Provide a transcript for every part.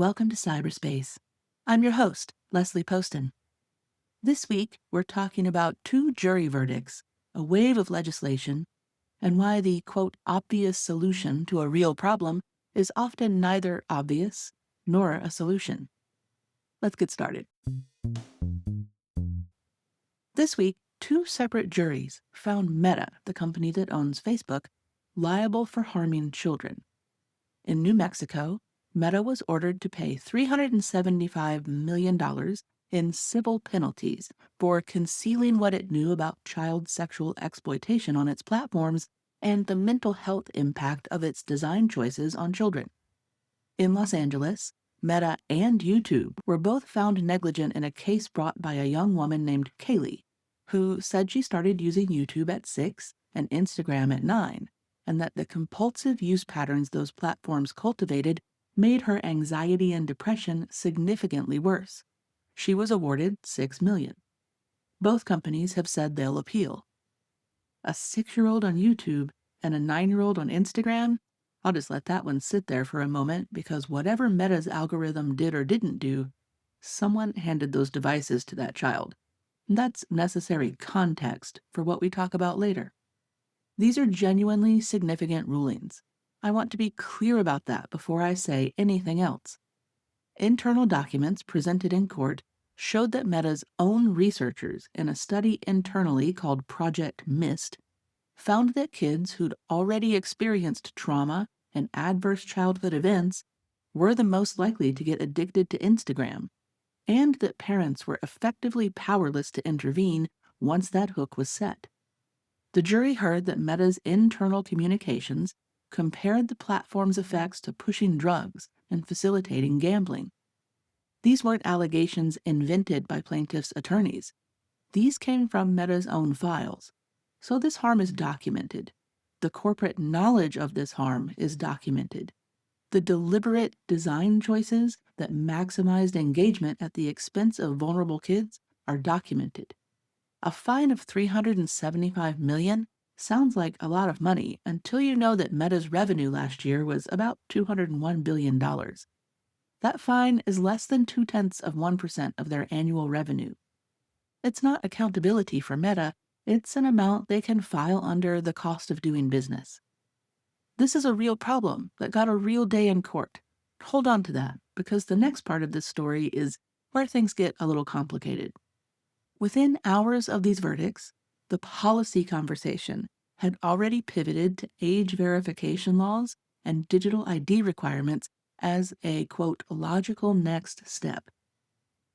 welcome to cyberspace. I'm your host, Leslie Poston. This week, we're talking about two jury verdicts, a wave of legislation, and why the, quote, obvious solution to a real problem is often neither obvious nor a solution. Let's get started. This week, two separate juries found Meta, the company that owns Facebook, liable for harming children. In New Mexico, Meta was ordered to pay $375 million in civil penalties for concealing what it knew about child sexual exploitation on its platforms and the mental health impact of its design choices on children. In Los Angeles, Meta and YouTube were both found negligent in a case brought by a young woman named Kaylee, who said she started using YouTube at 6 and Instagram at 9, and that the compulsive use patterns those platforms cultivated made her anxiety and depression significantly worse. She was awarded $6 million. Both companies have said they'll appeal. A 6-year-old on YouTube and a 9-year-old on Instagram? I'll just let that one sit there for a moment because whatever Meta's algorithm did or didn't do, someone handed those devices to that child. That's necessary context for what we talk about later. These are genuinely significant rulings. I want to be clear about that before I say anything else. Internal documents presented in court showed that Meta's own researchers in a study internally called Project Myst found that kids who'd already experienced trauma and adverse childhood events were the most likely to get addicted to Instagram, and that parents were effectively powerless to intervene once that hook was set. The jury heard that Meta's internal communications compared the platform's effects to pushing drugs and facilitating gambling. These weren't allegations invented by plaintiffs' attorneys. These came from Meta's own files. So this harm is documented. The corporate knowledge of this harm is documented. The deliberate design choices that maximized engagement at the expense of vulnerable kids are documented. A fine of $375 million sounds like a lot of money until you know that Meta's revenue last year was about $201 billion. That fine is less than 0.2% of their annual revenue. It's not accountability for Meta, it's an amount they can file under the cost of doing business. This is a real problem that got a real day in court. Hold on to that, because the next part of this story is where things get a little complicated. Within hours of these verdicts, the policy conversation had already pivoted to age verification laws and digital ID requirements as a, quote, logical next step.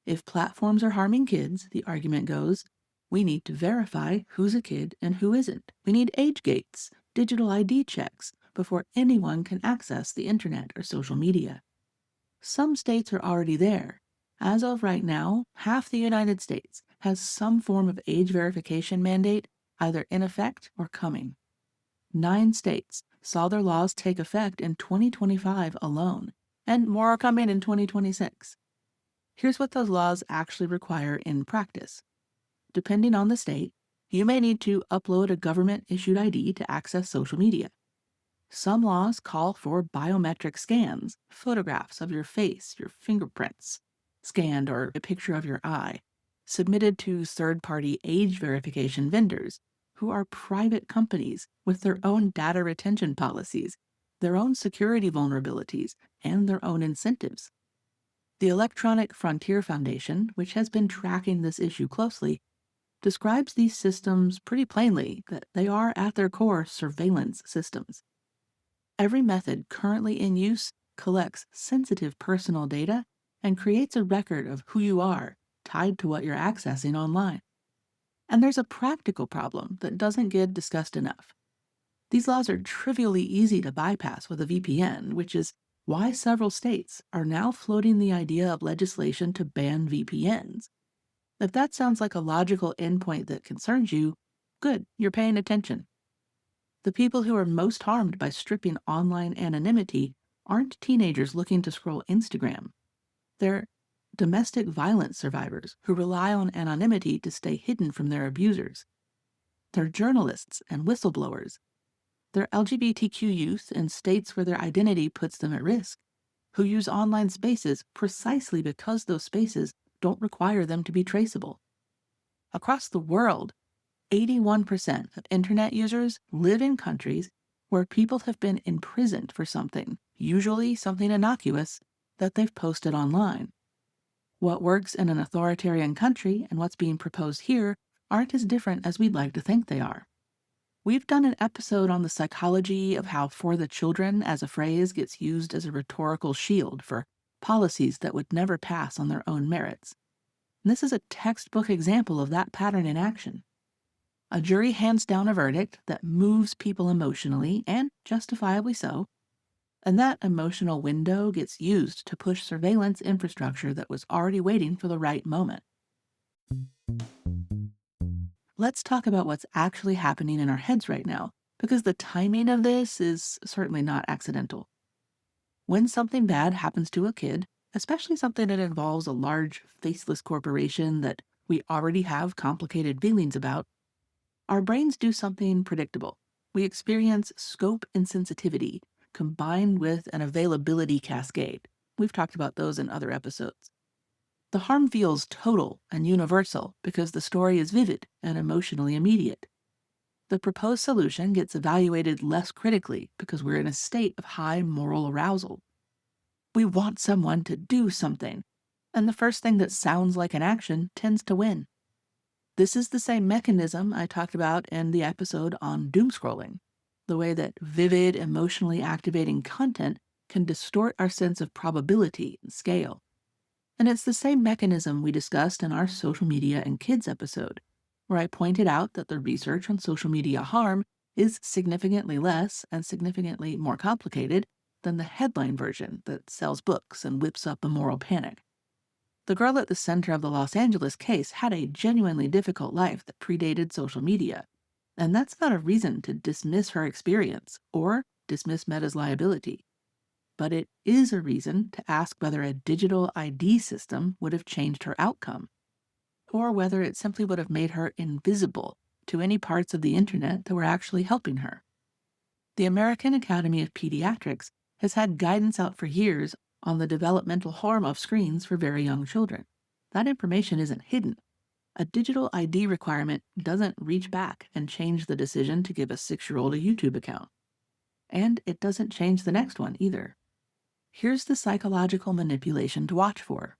If platforms are harming kids, the argument goes, we need to verify who's a kid and who isn't. We need age gates, digital ID checks, before anyone can access the internet or social media. Some states are already there. As of right now, half the United States has some form of age verification mandate either in effect or coming. 9 states saw their laws take effect in 2025 alone, and more are coming in 2026. Here's what those laws actually require in practice. Depending on the state, you may need to upload a government-issued ID to access social media. Some laws call for biometric scans, photographs of your face, your fingerprints, scanned or a picture of your eye, submitted to third-party age verification vendors, who are private companies with their own data retention policies, their own security vulnerabilities, and their own incentives. The Electronic Frontier Foundation, which has been tracking this issue closely, describes these systems pretty plainly that they are at their core surveillance systems. Every method currently in use collects sensitive personal data and creates a record of who you are tied to what you're accessing online. And there's a practical problem that doesn't get discussed enough. These laws are trivially easy to bypass with a VPN, which is why several states are now floating the idea of legislation to ban VPNs. If that sounds like a logical endpoint that concerns you, good, you're paying attention. The people who are most harmed by stripping online anonymity aren't teenagers looking to scroll Instagram. They're domestic violence survivors who rely on anonymity to stay hidden from their abusers. They're journalists and whistleblowers. They're LGBTQ youth in states where their identity puts them at risk, who use online spaces precisely because those spaces don't require them to be traceable. Across the world, 81% of internet users live in countries where people have been imprisoned for something, usually something innocuous, that they've posted online. What works in an authoritarian country and what's being proposed here aren't as different as we'd like to think they are. We've done an episode on the psychology of how "for the children" as a phrase gets used as a rhetorical shield for policies that would never pass on their own merits. And this is a textbook example of that pattern in action. A jury hands down a verdict that moves people emotionally, and justifiably so, and that emotional window gets used to push surveillance infrastructure that was already waiting for the right moment. Let's talk about what's actually happening in our heads right now, because the timing of this is certainly not accidental. When something bad happens to a kid, especially something that involves a large, faceless corporation that we already have complicated feelings about, our brains do something predictable. We experience scope insensitivity combined with an availability cascade. We've talked about those in other episodes. The harm feels total and universal because the story is vivid and emotionally immediate. The proposed solution gets evaluated less critically because we're in a state of high moral arousal. We want someone to do something, and the first thing that sounds like an action tends to win. This is the same mechanism I talked about in the episode on doom scrolling, the way that vivid, emotionally activating content can distort our sense of probability and scale. And it's the same mechanism we discussed in our social media and kids episode, where I pointed out that the research on social media harm is significantly less and significantly more complicated than the headline version that sells books and whips up a moral panic. The girl at the center of the Los Angeles case had a genuinely difficult life that predated social media, and that's not a reason to dismiss her experience or dismiss Meta's liability. But it is a reason to ask whether a digital ID system would have changed her outcome, or whether it simply would have made her invisible to any parts of the internet that were actually helping her. The American Academy of Pediatrics has had guidance out for years on the developmental harm of screens for very young children. That information isn't hidden. A digital ID requirement doesn't reach back and change the decision to give a 6-year-old a YouTube account. And it doesn't change the next one either. Here's the psychological manipulation to watch for.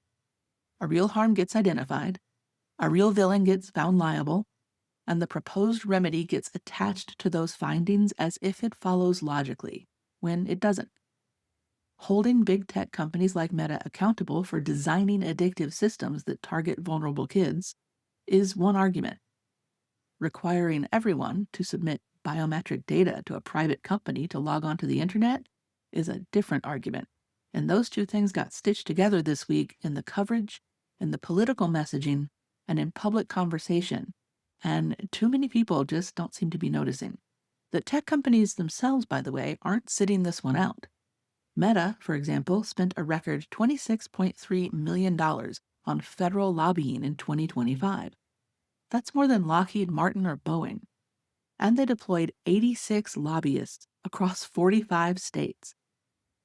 A real harm gets identified, a real villain gets found liable, and the proposed remedy gets attached to those findings as if it follows logically, when it doesn't. Holding big tech companies like Meta accountable for designing addictive systems that target vulnerable kids is one argument. Requiring everyone to submit biometric data to a private company to log onto the internet is a different argument. And those two things got stitched together this week in the coverage, in the political messaging, and in public conversation. And too many people just don't seem to be noticing. The tech companies themselves, by the way, aren't sitting this one out. Meta, for example, spent a record $26.3 million on federal lobbying in 2025. That's more than Lockheed Martin or Boeing. And they deployed 86 lobbyists across 45 states.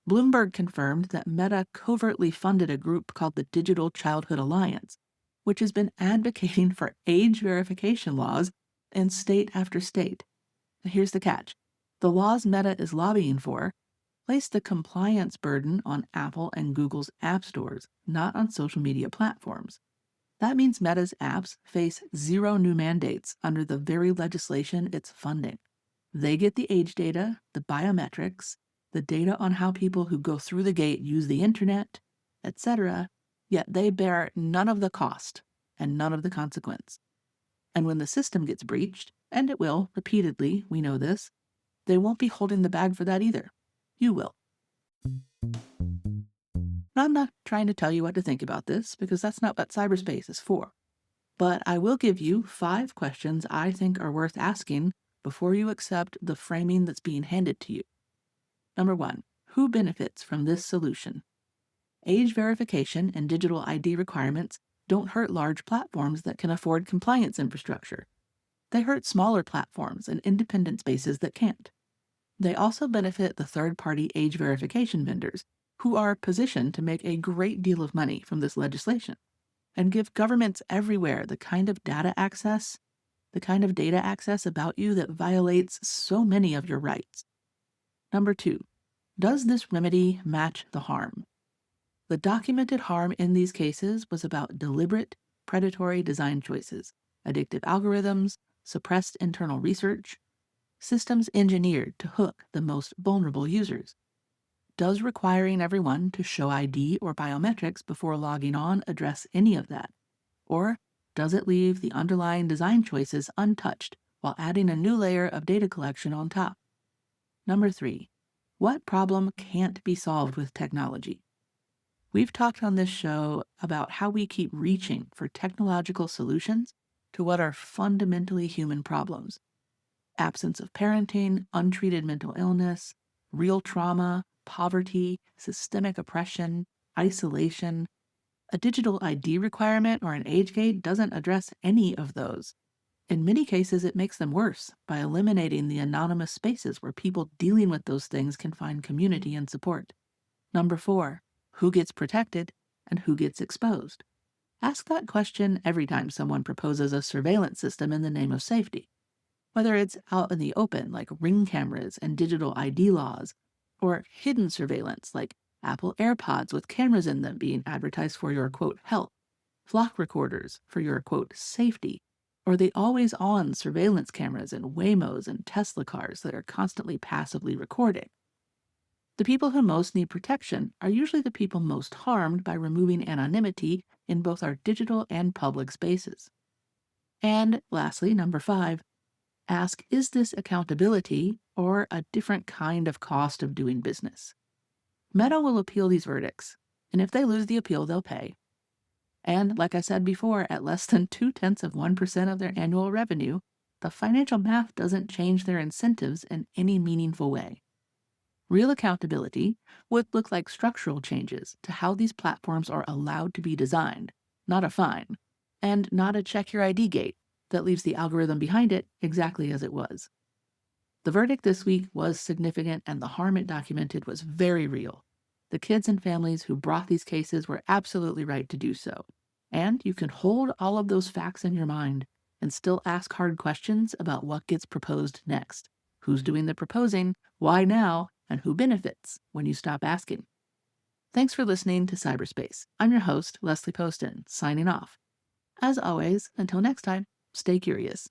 Bloomberg confirmed that Meta covertly funded a group called the Digital Childhood Alliance, which has been advocating for age verification laws in state after state. And here's the catch. The laws Meta is lobbying for place the compliance burden on Apple and Google's app stores, not on social media platforms. That means Meta's apps face zero new mandates under the very legislation it's funding. They get the age data, the biometrics, the data on how people who go through the gate use the internet, etc., yet they bear none of the cost and none of the consequence. And when the system gets breached, and it will repeatedly, we know this, they won't be holding the bag for that either. You will. I'm not trying to tell you what to think about this, because that's not what cyberspace is for. But I will give you 5 questions I think are worth asking before you accept the framing that's being handed to you. Number 1, who benefits from this solution? Age verification and digital ID requirements don't hurt large platforms that can afford compliance infrastructure. They hurt smaller platforms and independent spaces that can't. They also benefit the third-party age verification vendors who are positioned to make a great deal of money from this legislation and give governments everywhere the kind of data access about you that violates so many of your rights. Number 2, does this remedy match the harm? The documented harm in these cases was about deliberate, predatory design choices, addictive algorithms, suppressed internal research, systems engineered to hook the most vulnerable users. Does requiring everyone to show ID or biometrics before logging on address any of that? Or does it leave the underlying design choices untouched while adding a new layer of data collection on top? Number 3, what problem can't be solved with technology? We've talked on this show about how we keep reaching for technological solutions to what are fundamentally human problems: absence of parenting, untreated mental illness, real trauma, poverty, systemic oppression, isolation. A digital ID requirement or an age gate doesn't address any of those. In many cases, it makes them worse by eliminating the anonymous spaces where people dealing with those things can find community and support. Number 4, who gets protected and who gets exposed? Ask that question every time someone proposes a surveillance system in the name of safety. Whether it's out in the open, like Ring cameras and digital ID laws, or hidden surveillance, like Apple AirPods with cameras in them being advertised for your quote health, flock recorders for your quote safety, or the always on surveillance cameras in Waymos and Tesla cars that are constantly passively recording. The people who most need protection are usually the people most harmed by removing anonymity in both our digital and public spaces. And lastly, number 5, ask, is this accountability or a different kind of cost of doing business? Meta will appeal these verdicts, and if they lose the appeal, they'll pay. And like I said before, at less than 0.2% of their annual revenue, the financial math doesn't change their incentives in any meaningful way. Real accountability would look like structural changes to how these platforms are allowed to be designed, not a fine, and not a check your ID gate that leaves the algorithm behind it exactly as it was. The verdict this week was significant, and the harm it documented was very real. The kids and families who brought these cases were absolutely right to do so. And you can hold all of those facts in your mind and still ask hard questions about what gets proposed next. Who's doing the proposing, why now, and who benefits when you stop asking. Thanks for listening to Cyberspace. I'm your host, Leslie Poston, signing off. As always, until next time, stay curious.